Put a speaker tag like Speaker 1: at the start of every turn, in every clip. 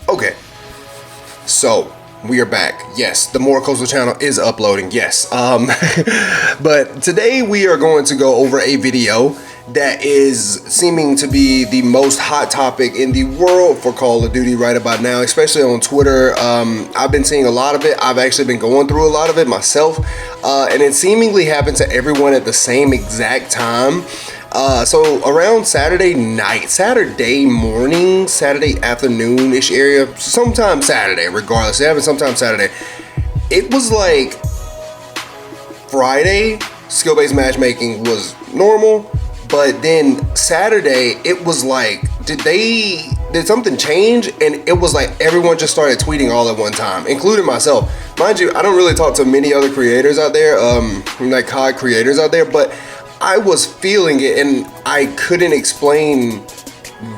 Speaker 1: Okay, so we are back. Yes, the More Coastal channel is uploading. Yes. But today we are going to go over a video that is seeming to be the most hot topic in the world for Call of Duty right about now, especially on Twitter. I've been seeing a lot of it. I've actually been going through a lot of it myself, and it seemingly happened to everyone at the same exact time. So around Saturday night, Saturday morning, Saturday afternoon-ish area, sometime Saturday, regardless, it happened sometime Saturday. It was like Friday, skill-based matchmaking was normal, but then Saturday, it was like, did something change? And it was like everyone just started tweeting all at one time, including myself. Mind you, I don't really talk to many other creators out there, like COD creators out there, but I was feeling it and I couldn't explain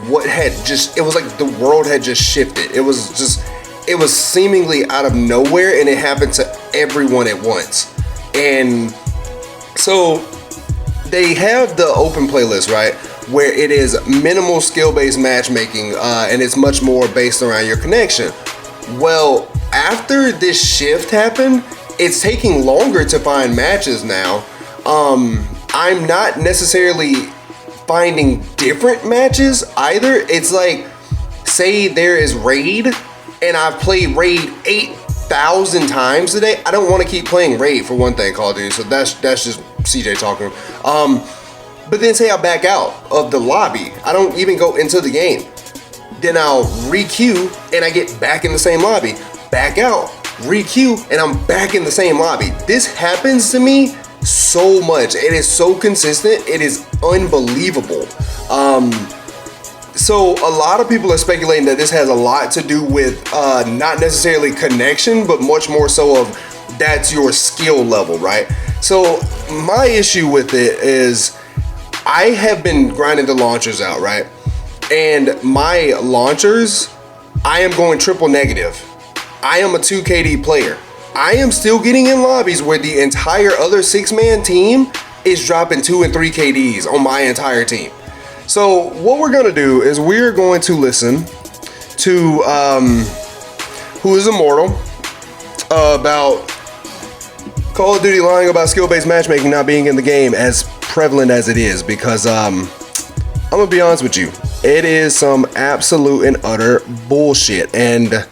Speaker 1: what had just, it was like the world had just shifted. It was seemingly out of nowhere, and it happened to everyone at once. And so they have the open playlist, right, where it is minimal skill-based matchmaking, and it's much more based around your connection. Well, after this shift happened, it's taking longer to find matches now. I'm not necessarily finding different matches either. It's like, say there is Raid, and I've played Raid 8,000 times today. I don't want to keep playing Raid, for one thing, Call of Duty, so that's just CJ talking. But then say I back out of the lobby. I don't even go into the game. Then I'll re-queue, and I get back in the same lobby. Back out, re-queue, and I'm back in the same lobby. This happens to me so much. It is so consistent. It is unbelievable. So a lot of people are speculating that this has a lot to do with not necessarily connection, but much more so of that's your skill level, right? So my issue with it is I have been grinding the launchers out, right? And my launchers, I am going triple negative. I am a 2 KD player. I am still getting in lobbies where the entire other 6-man team is dropping 2 and 3 KDs on my entire team. So what we're gonna do is we're going to listen to Who is Immortal about Call of Duty lying about skill-based matchmaking not being in the game as prevalent as it is, because I'm gonna be honest with you, it is some absolute and utter bullshit, and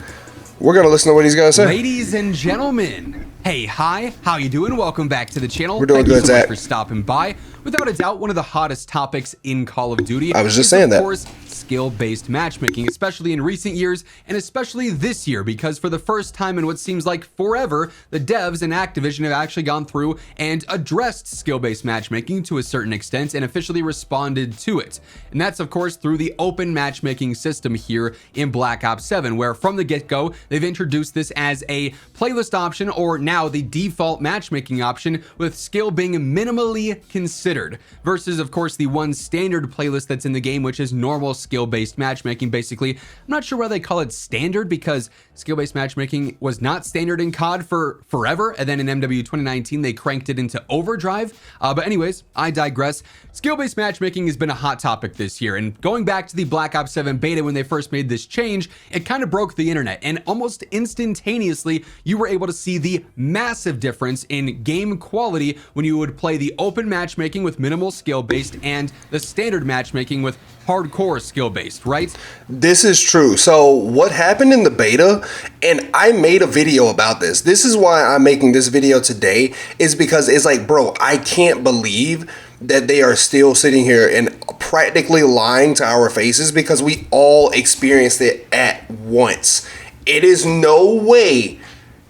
Speaker 1: we're gonna listen to what he's gonna say.
Speaker 2: Ladies and gentlemen, hey, hi, how you doing? Welcome back to the channel.
Speaker 1: We're doing
Speaker 2: Thank
Speaker 1: good,
Speaker 2: you so
Speaker 1: Zach.
Speaker 2: much for stopping by. Without a doubt, one of the hottest topics in Call of Duty.
Speaker 1: I was just saying that.
Speaker 2: Of course, skill-based matchmaking, especially in recent years, and especially this year, because for the first time in what seems like forever, the devs and Activision have actually gone through and addressed skill-based matchmaking to a certain extent and officially responded to it. And that's, of course, through the open matchmaking system here in Black Ops 7, where from the get-go, they've introduced this as a playlist option, or now the default matchmaking option, with skill being minimally considered, versus, of course, the one standard playlist that's in the game, which is normal skill-based matchmaking, basically. I'm not sure why they call it standard, because skill-based matchmaking was not standard in COD for forever, and then in MW 2019, they cranked it into overdrive. But anyways, I digress. Skill-based matchmaking has been a hot topic this year, and going back to the Black Ops 7 beta when they first made this change, it kind of broke the internet, and almost instantaneously, you were able to see the massive difference in game quality when you would play the open matchmaking with minimal skill-based and the standard matchmaking with hardcore skill-based, right?
Speaker 1: This is true. So what happened in the beta, and I made a video about this. This is why I'm making this video today, is because it's like, bro, I can't believe that they are still sitting here and practically lying to our faces, because we all experienced it at once. It is no way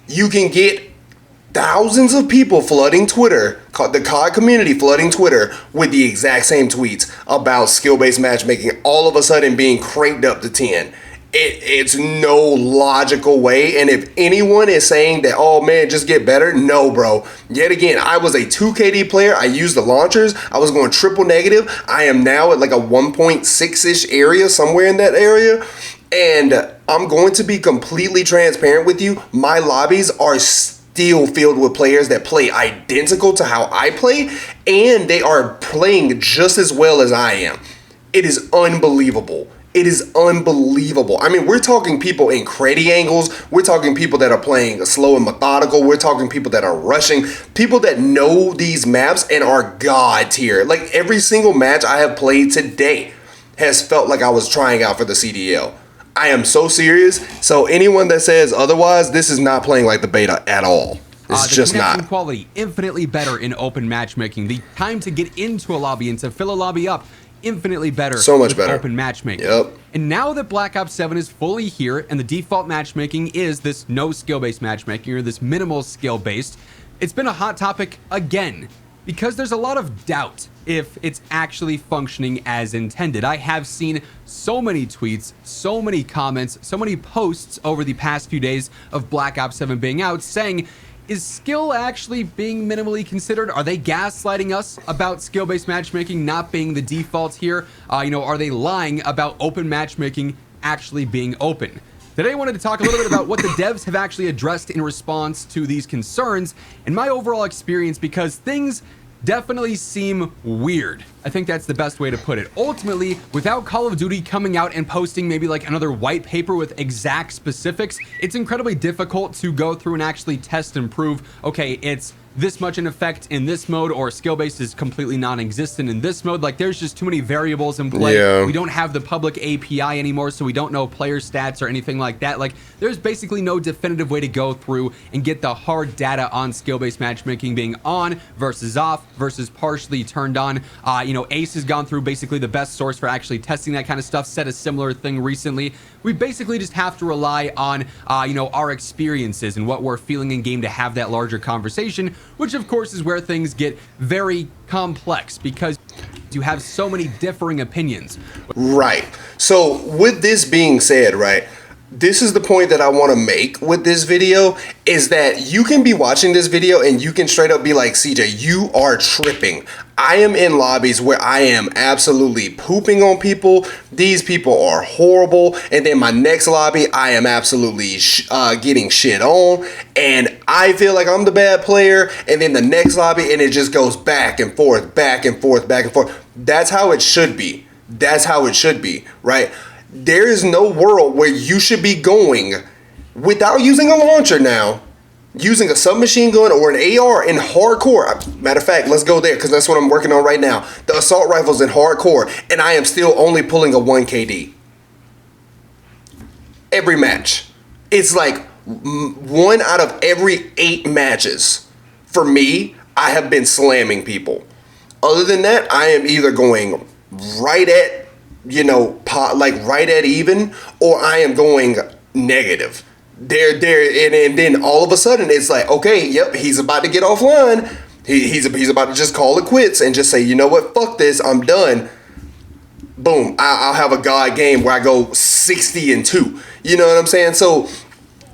Speaker 1: you can get thousands of people flooding Twitter, the COD community flooding Twitter with the exact same tweets about skill-based matchmaking, all of a sudden being cranked up to 10. It's no logical way. And if anyone is saying that, oh man, just get better, no, bro. Yet again, I was a 2 KD player. I used the launchers. I was going triple negative. I am now at like a 1.6-ish area, somewhere in that area. And I'm going to be completely transparent with you. My lobbies are still filled with players that play identical to how I play, and they are playing just as well as I am. It is unbelievable. It is unbelievable. I mean, we're talking people in crazy angles. We're talking people that are playing slow and methodical. We're talking people that are rushing. People that know these maps and are god tier. Like every single match I have played today has felt like I was trying out for the CDL. I am so serious. So anyone that says otherwise, this is not playing like the beta at all. It's just not.
Speaker 2: The quality infinitely better in open matchmaking. The time to get into a lobby and to fill a lobby up, infinitely better.
Speaker 1: So much better.
Speaker 2: Open matchmaking.
Speaker 1: Yep.
Speaker 2: And now that Black Ops 7 is fully here and the default matchmaking is this no skill-based matchmaking or this minimal skill-based, it's been a hot topic again because there's a lot of doubt if it's actually functioning as intended. I have seen so many tweets, so many comments, so many posts over the past few days of Black Ops 7 being out saying, is skill actually being minimally considered? Are they gaslighting us about skill-based matchmaking not being the default here? Are they lying about open matchmaking actually being open? Today I wanted to talk a little bit about what the devs have actually addressed in response to these concerns and my overall experience, because things definitely seem weird. I think that's the best way to put it. Ultimately, without Call of Duty coming out and posting maybe like another white paper with exact specifics, it's incredibly difficult to go through and actually test and prove, okay, it's this much in effect in this mode, or skill-based is completely non-existent in this mode. Like, there's just too many variables in play.
Speaker 1: Yeah.
Speaker 2: We don't have the public API anymore, so we don't know player stats or anything like that. Like, there's basically no definitive way to go through and get the hard data on skill-based matchmaking being on versus off versus partially turned on. Ace has gone through basically the best source for actually testing that kind of stuff, said a similar thing recently. We basically just have to rely on, our experiences and what we're feeling in game to have that larger conversation, which of course is where things get very complex because you have so many differing opinions.
Speaker 1: Right. So with this being said, right, this is the point that I want to make with this video, is that you can be watching this video and you can straight up be like, CJ, you are tripping. I am in lobbies where I am absolutely pooping on people. These people are horrible. And then my next lobby, I am absolutely getting shit on. And I feel like I'm the bad player. And then the next lobby, and it just goes back and forth, back and forth, back and forth. That's how it should be. That's how it should be, right? There is no world where you should be going without using a launcher now, using a submachine gun or an AR in hardcore. Matter of fact, let's go there because that's what I'm working on right now. The assault rifles in hardcore, and I am still only pulling a 1 KD. Every match. It's like 1 out of every 8 matches. For me, I have been slamming people. Other than that, I am either going right at right at even, or I am going negative. And then all of a sudden it's like, okay, yep, he's about to get offline. He's about to just call it quits and just say, you know what, fuck this, I'm done. Boom, I'll have a god game where I go 60-2. You know what I'm saying? So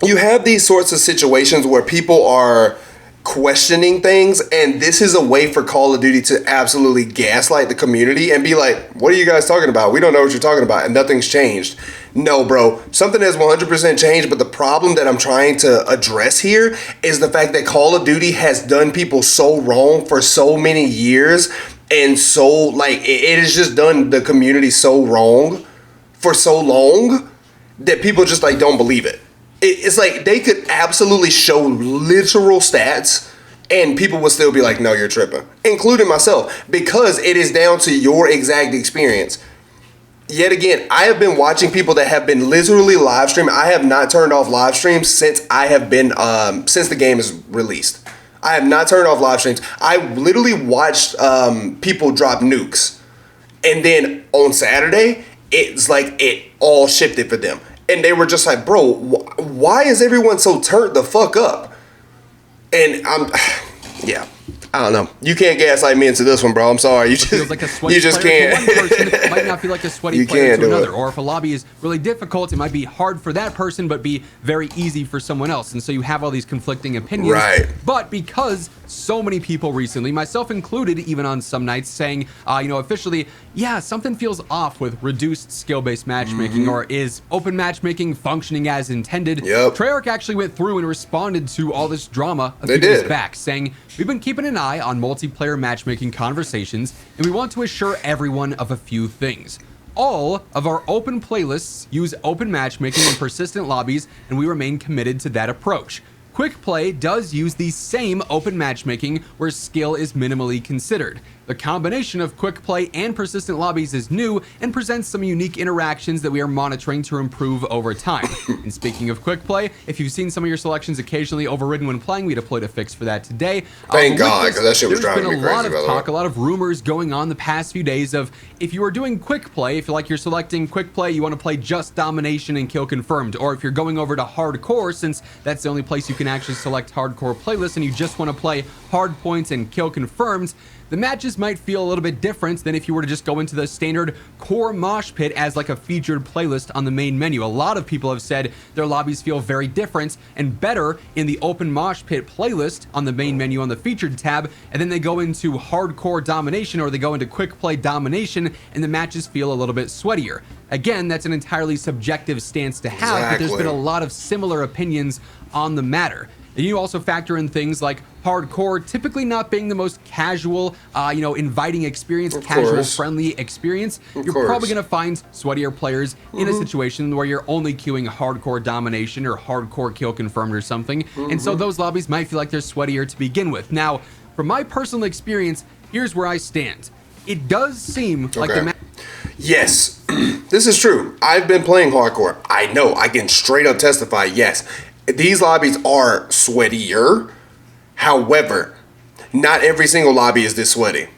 Speaker 1: you have these sorts of situations where people are questioning things, and this is a way for Call of Duty to absolutely gaslight the community and be like, what are you guys talking about? We don't know what you're talking about, and nothing's changed. No, bro, something has 100% changed, but the problem that I'm trying to address here is the fact that Call of Duty has done people so wrong for so many years, and so, like, it has just done the community so wrong for so long that people just, like, don't believe it. It's like they could absolutely show literal stats and people would still be like, no, you're tripping, including myself, because it is down to your exact experience. Yet again, I have been watching people that have been literally live streaming. I have not turned off live streams since I have been, since the game is released. I have not turned off live streams. I literally watched people drop nukes. And then on Saturday, it's like it all shifted for them. And they were just like, bro, why is everyone so turned the fuck up? And yeah, I don't know. You can't gaslight me into this one, bro. I'm sorry. You just,
Speaker 2: like a sweaty
Speaker 1: you just
Speaker 2: player
Speaker 1: can't.
Speaker 2: To one person, it might not feel like a sweaty
Speaker 1: You
Speaker 2: player
Speaker 1: can't
Speaker 2: to
Speaker 1: do
Speaker 2: another.
Speaker 1: it.
Speaker 2: Or if a lobby is really difficult, it might be hard for that person, but be very easy for someone else. And so you have all these conflicting opinions.
Speaker 1: Right.
Speaker 2: But because so many people recently, myself included, even on some nights, saying, officially, yeah, something feels off with reduced skill-based matchmaking, or is open matchmaking functioning as intended?
Speaker 1: Yep.
Speaker 2: Treyarch actually went through and responded to all this drama a
Speaker 1: They
Speaker 2: few days
Speaker 1: did.
Speaker 2: back, saying, we've been keeping an eye on multiplayer matchmaking conversations, and we want to assure everyone of a few things. all of our open playlists use open matchmaking and persistent lobbies, and we remain committed to that approach. Quick Play does use the same open matchmaking where skill is minimally considered. The combination of Quick Play and persistent lobbies is new and presents some unique interactions that we are monitoring to improve over time. And speaking of Quick Play, if you've seen some of your selections occasionally overridden when playing, we deployed a fix for that today.
Speaker 1: Thank God, because that shit was driving me crazy.
Speaker 2: There's been a lot of talk, a lot of rumors going on the past few days of if you are doing Quick Play, if you're selecting Quick Play, you want to play just domination and kill confirmed, or if you're going over to hardcore, since that's the only place you can actually select hardcore playlists and you just want to play hard points and kill confirmed, the matches might feel a little bit different than if you were to just go into the standard core mosh pit as like a featured playlist on the main menu. A lot of people have said their lobbies feel very different and better in the open mosh pit playlist on the main menu on the featured tab, and then they go into hardcore domination or they go into quick play domination and the matches feel a little bit sweatier. Again, that's an entirely subjective stance to have, but there's been a lot of similar opinions on the matter. And you also factor in things like hardcore typically not being the most casual, inviting experience, casual, friendly experience. You're probably going to find sweatier players in a situation where you're only queuing hardcore domination or hardcore kill confirmed or something. And so those lobbies might feel like they're sweatier to begin with. Now, from my personal experience, here's where I stand. It does seem like the
Speaker 1: Yes, this is true. I've been playing hardcore. I know. I can straight up testify, yes. These lobbies are sweatier. However, not every single lobby is this sweaty.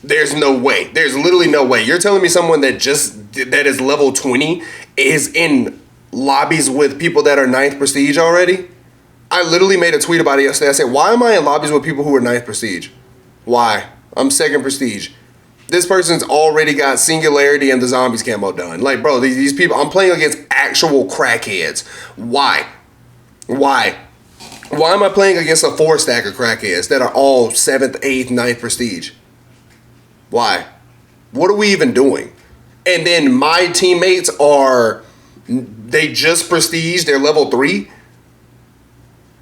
Speaker 1: There's no way. There's literally no way. You're telling me someone that is level 20 is in lobbies with people that are 9th prestige already? I literally made a tweet about it yesterday. I said, why am I in lobbies with people who are 9th prestige? Why? I'm 2nd prestige. This person's already got Singularity and the Zombies camo done. Like, bro, these people, I'm playing against actual crackheads. Why? Why am I playing against a 4-stack of crackheads that are all 7th, 8th, 9th prestige? Why? What are we even doing? And then my teammates they just prestige, they're level 3?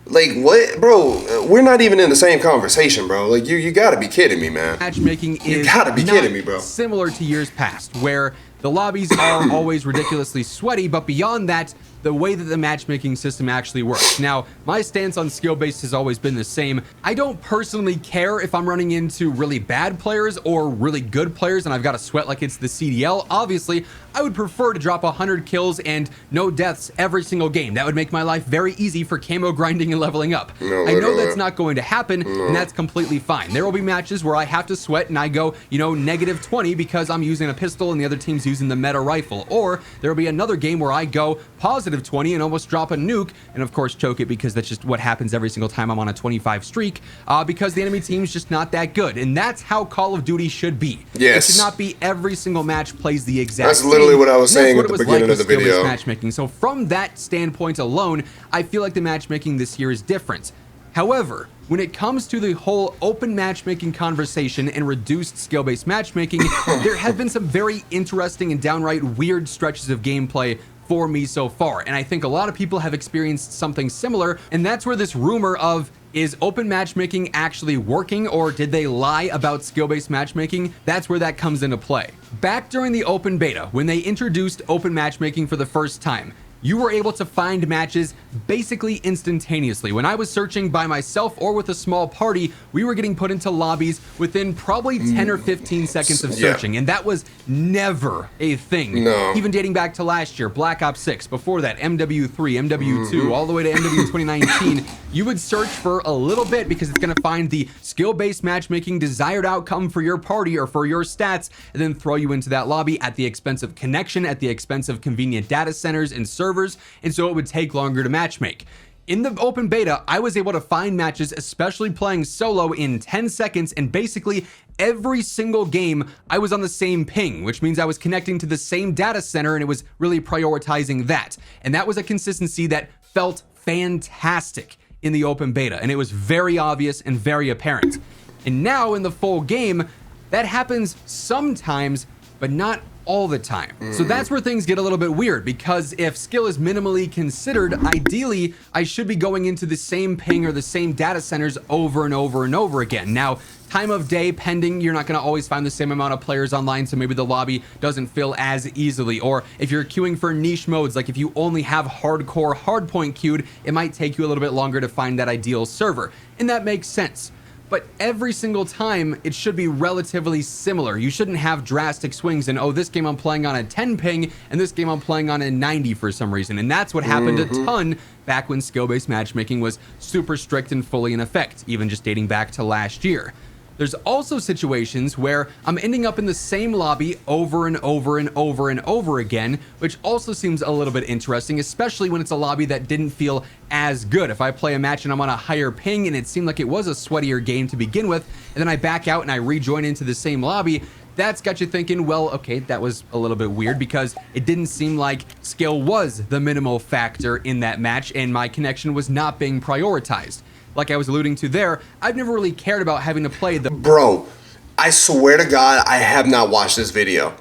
Speaker 1: Like, what? Bro, we're not even in the same conversation, bro. Like, you gotta be kidding me, man.
Speaker 2: Matchmaking is
Speaker 1: you gotta be kidding me, bro.
Speaker 2: Similar to years past, where the lobbies are always ridiculously sweaty, but beyond that, the way that the matchmaking system actually works. Now, my stance on skill-based has always been the same. I don't personally care if I'm running into really bad players or really good players and I've got to sweat like it's the CDL. Obviously, I would prefer to drop 100 kills and no deaths every single game. That would make my life very easy for camo grinding and leveling up. I know that's not going to happen, and that's completely fine. There will be matches where I have to sweat and I go, negative 20 because I'm using a pistol and the other team's using the meta rifle. Or there will be another game where I go positive 20 and almost drop a nuke, and of course choke it because that's just what happens every single time I'm on a 25 streak, because the enemy team's just not that good. And that's how Call of Duty should be.
Speaker 1: Yes.
Speaker 2: It should not be every single match plays the exact
Speaker 1: That's literally what I was saying at the beginning of the video.
Speaker 2: Matchmaking. So from that standpoint alone, I feel like the matchmaking this year is different. However, when it comes to the whole open matchmaking conversation and reduced skill-based matchmaking, there have been some very interesting and downright weird stretches of gameplay for me so far. And I think a lot of people have experienced something similar, and that's where this rumor of is open matchmaking actually working, or did they lie about skill-based matchmaking? That's where that comes into play. Back during the open beta, when they introduced open matchmaking for the first time, you were able to find matches basically instantaneously. When I was searching by myself or with a small party, we were getting put into lobbies within probably 10 or 15 seconds of searching, and that was never a thing.
Speaker 1: No.
Speaker 2: Even dating back to last year, Black Ops 6, before that, MW3, MW2, all the way to MW 2019, you would search for a little bit because it's gonna find the skill-based matchmaking desired outcome for your party or for your stats, and then throw you into that lobby at the expense of connection, at the expense of convenient data centers and servers, and so it would take longer to matchmake. In the open beta, I was able to find matches, especially playing solo, in 10 seconds, and basically every single game I was on the same ping, which means I was connecting to the same data center and it was really prioritizing that. And that was a consistency that felt fantastic in the open beta, and it was very obvious and very apparent. And now in the full game, that happens sometimes, but not all the time. So that's where things get a little bit weird, because if skill is minimally considered, ideally I should be going into the same ping or the same data centers over and over and over again. Now, time of day pending, you're not going to always find the same amount of players online, so maybe the lobby doesn't fill as easily. Or if you're queuing for niche modes, like if you only have hardcore hardpoint queued, it might take you a little bit longer to find that ideal server, and that makes sense. But every single time, it should be relatively similar. You shouldn't have drastic swings in, oh, this game I'm playing on a 10 ping, and this game I'm playing on a 90 for some reason. And that's what happened a ton back when skill-based matchmaking was super strict and fully in effect, even just dating back to last year. There's also situations where I'm ending up in the same lobby over and over and over and over again, which also seems a little bit interesting, especially when it's a lobby that didn't feel as good. If I play a match and I'm on a higher ping and it seemed like it was a sweatier game to begin with, and then I back out and I rejoin into the same lobby, that's got you thinking, well, okay, that was a little bit weird, because it didn't seem like skill was the minimal factor in that match and my connection was not being prioritized. Like I was alluding to there, I've never really cared about having to play the...
Speaker 1: Bro, I swear to God, I have not watched this video.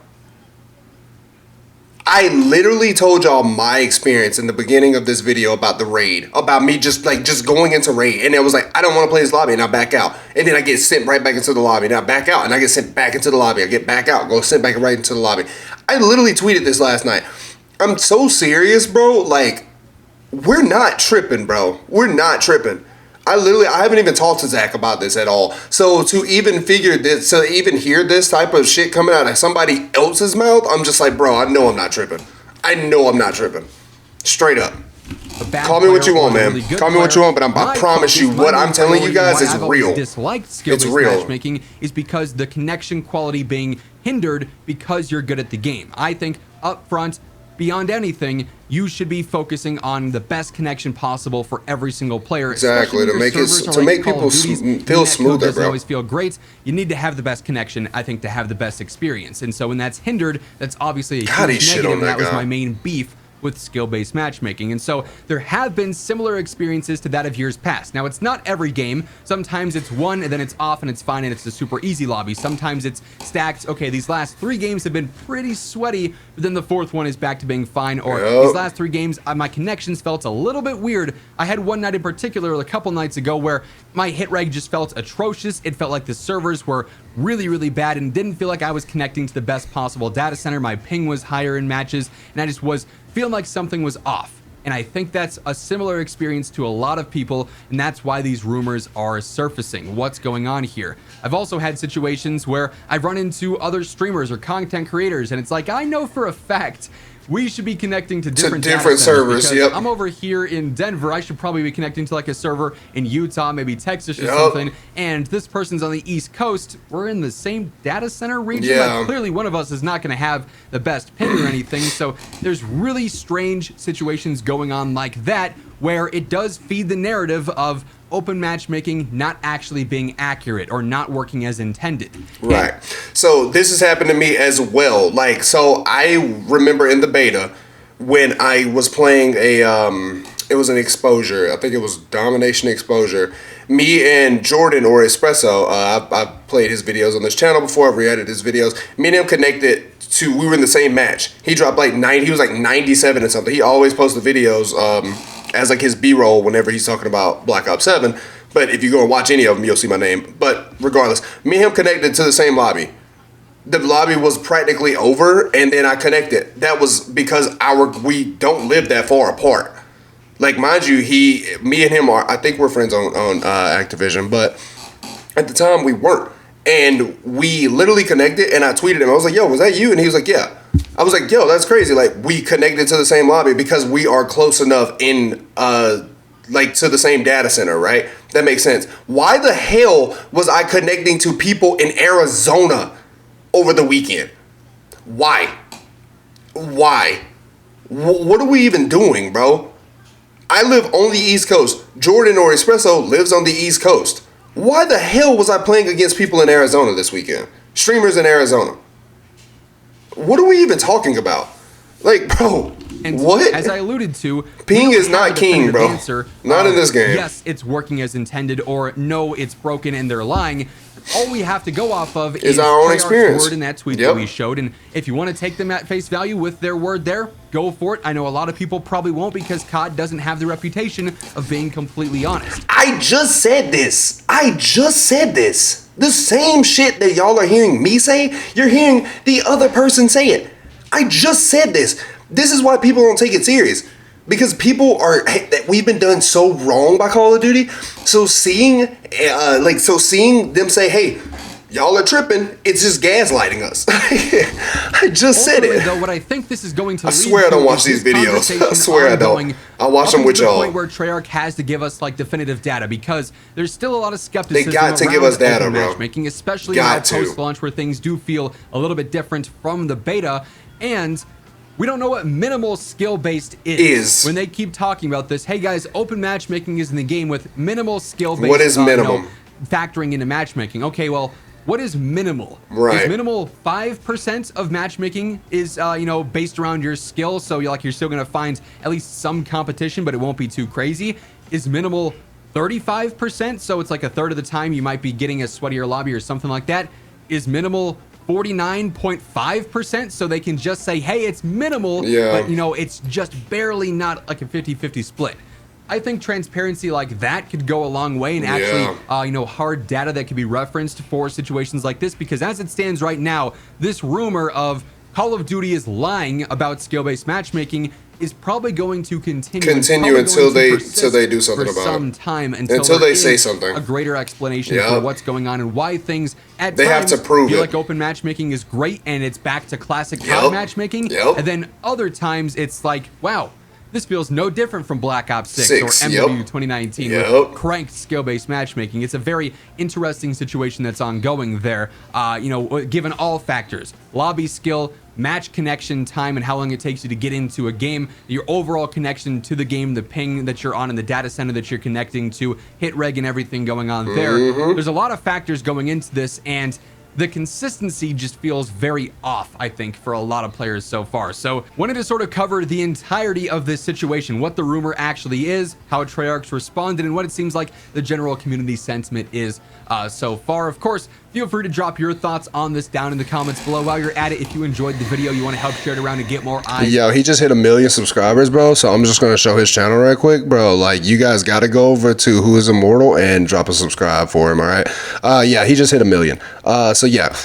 Speaker 1: I literally told y'all my experience in the beginning of this video about the raid, about me just going into raid, and it was like, I don't want to play this lobby, and I back out, and then I get sent right back into the lobby, and I back out, and I get sent back into the lobby, I get back out, go sent back right into the lobby. I literally tweeted this last night. I'm so serious, bro. Like, we're not tripping, bro. We're not tripping. I haven't even talked to Zach about this at all. So to even figure this, to even hear this type of shit coming out of somebody else's mouth, I'm just like, bro, I know I'm not tripping. I know I'm not tripping. Straight up. Call me what you want, man. Call me what you want, but I promise you, what I'm telling you guys is real.
Speaker 2: Disliked skill-based matchmaking is because the connection quality being hindered because you're good at the game. I think up front, beyond anything, you should be focusing on the best connection possible for every single player.
Speaker 1: Exactly, to make people feel smoother,
Speaker 2: doesn't
Speaker 1: bro.
Speaker 2: always feel great. You need to have the best connection, I think, to have the best experience. And so when that's hindered, that's obviously a huge negative, and that was my main beef with skill-based matchmaking. And so there have been similar experiences to that of years past. Now, it's not every game. Sometimes it's one and then it's off and it's fine and it's a super easy lobby. Sometimes it's stacked. Okay, these last 3 games have been pretty sweaty, but then the 4th one is back to being fine. Or these last 3 games, my connections felt a little bit weird. I had one night in particular, a couple nights ago, where my hit reg just felt atrocious. It felt like the servers were really, really bad and didn't feel like I was connecting to the best possible data center. My ping was higher in matches, and I just was feeling like something was off. And I think that's a similar experience to a lot of people, and that's why these rumors are surfacing. What's going on here? I've also had situations where I've run into other streamers or content creators, and it's like, I know for a fact we should be connecting to different
Speaker 1: servers. Yep.
Speaker 2: I'm over here in Denver. I should probably be connecting to like a server in Utah, maybe Texas or something. And this person's on the East Coast. We're in the same data center region.
Speaker 1: Yeah.
Speaker 2: Like, clearly one of us is not going to have the best ping or anything. So there's really strange situations going on like that, where it does feed the narrative of open matchmaking not actually being accurate or not working as intended.
Speaker 1: Right. So this has happened to me as well. Like, so I remember in the beta when I was playing it was an exposure. I think it was domination exposure. Me and Jordan or Espresso, I've played his videos on this channel before. I've re-edited his videos. Me and him connected to, we were in the same match. He dropped like 90, he was like 97 or something. He always posts the videos, as like his B-roll whenever he's talking about Black Ops 7. But if you go and watch any of them, you'll see my name. But regardless, me and him connected to the same lobby. The lobby was practically over, and then I connected. That was because we don't live that far apart. Like, mind you, me and him are, I think we're friends on Activision, but at the time we weren't. And we literally connected, and I tweeted him. I was like, yo, was that you? And he was like, yeah. I was like, yo, that's crazy. Like, we connected to the same lobby because we are close enough in, like, to the same data center, right? That makes sense. Why the hell was I connecting to people in Arizona over the weekend? Why? What are we even doing, bro? I live on the East Coast. Jordan or Espresso lives on the East Coast. Why the hell was I playing against people in Arizona this weekend? Streamers in Arizona. What are we even talking about? Like, bro,
Speaker 2: And
Speaker 1: what?
Speaker 2: As I alluded to,
Speaker 1: ping is not king, bro. Not in this game.
Speaker 2: Yes, it's working as intended, or no, it's broken and they're lying. All we have to go off of is
Speaker 1: our own experience.
Speaker 2: word in that tweet that we showed. And if you want to take them at face value with their word there, go for it. I know a lot of people probably won't because COD doesn't have the reputation of being completely honest.
Speaker 1: I just said this. The same shit that y'all are hearing me say, you're hearing the other person say it. I just said this. This is why people don't take it serious. Because people we've been done so wrong by Call of Duty. So seeing them say, hey, y'all are tripping, it's just gaslighting us. I just said it.
Speaker 2: Though, what I think this is going to
Speaker 1: I swear I don't watch these videos. I swear I don't. I watch them with y'all.
Speaker 2: Point where Treyarch has to give us like definitive data because there's still a lot of skepticism.
Speaker 1: They got to give us data, bro.
Speaker 2: Matchmaking, especially now post-launch where things do feel a little bit different from the beta, and we don't know what minimal skill-based is. When they keep talking about this, hey guys, open matchmaking is in the game with minimal skill-based.
Speaker 1: What is minimum?
Speaker 2: Factoring into matchmaking. Okay, well, what is minimal?
Speaker 1: Right.
Speaker 2: Is minimal 5% of matchmaking is based around your skill, so you're still gonna find at least some competition, but it won't be too crazy. Is minimal 35%? So it's like a third of the time you might be getting a sweatier lobby or something like that. Is minimal 49.5%, so they can just say, hey, it's minimal, but it's just barely not like a 50-50 split. I think transparency like that could go a long way and actually, hard data that could be referenced for situations like this, because as it stands right now, this rumor of Call of Duty is lying about skill-based matchmaking is probably going to continue
Speaker 1: until they do something about it.
Speaker 2: Some time until
Speaker 1: they say something.
Speaker 2: A greater explanation for what's going on and why things at
Speaker 1: times have to prove
Speaker 2: feel
Speaker 1: it.
Speaker 2: Like open matchmaking is great and it's back to classic COD matchmaking, and then other times it's like, wow, this feels no different from Black Ops 6 or MW 2019 with cranked skill-based matchmaking. It's a very interesting situation that's ongoing there, given all factors: lobby skill, match connection time, and how long it takes you to get into a game, your overall connection to the game, the ping that you're on in the data center that you're connecting to, hit reg and everything going on there. There's a lot of factors going into this, and the consistency just feels very off, I think, for a lot of players so far. So wanted to sort of cover the entirety of this situation, what the rumor actually is, how Treyarch's responded, and what it seems like the general community sentiment is so far. Of course, feel free to drop your thoughts on this down in the comments below. While you're at it, if you enjoyed the video, you want to help share it around and get more eyes.
Speaker 1: Yo, he just hit 1 million subscribers, bro. So I'm just going to show his channel right quick, bro. Like, you guys got to go over to Who Is Immortal and drop a subscribe for him, all right? Yeah, he just hit 1 million. So yeah.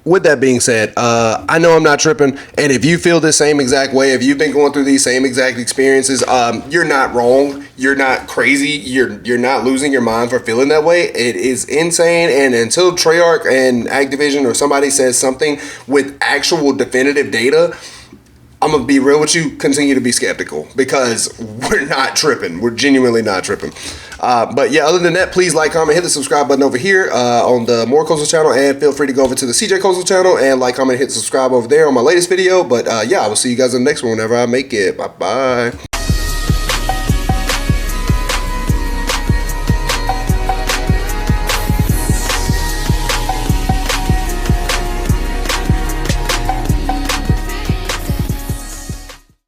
Speaker 1: With that being said, I know I'm not tripping, and if you feel the same exact way, if you've been going through these same exact experiences, you're not wrong. You're not crazy. You're not losing your mind for feeling that way. It is insane, and until Treyarch and Activision or somebody says something with actual definitive data, I'm going to be real with you, continue to be skeptical, because we're not tripping. We're genuinely not tripping. But yeah, other than that, please like, comment, hit the subscribe button over here on the More Coastal channel, and feel free to go over to the CJ Coastal channel and like, comment, hit subscribe over there on my latest video. But yeah, I will see you guys in the next one whenever I make it. Bye-bye.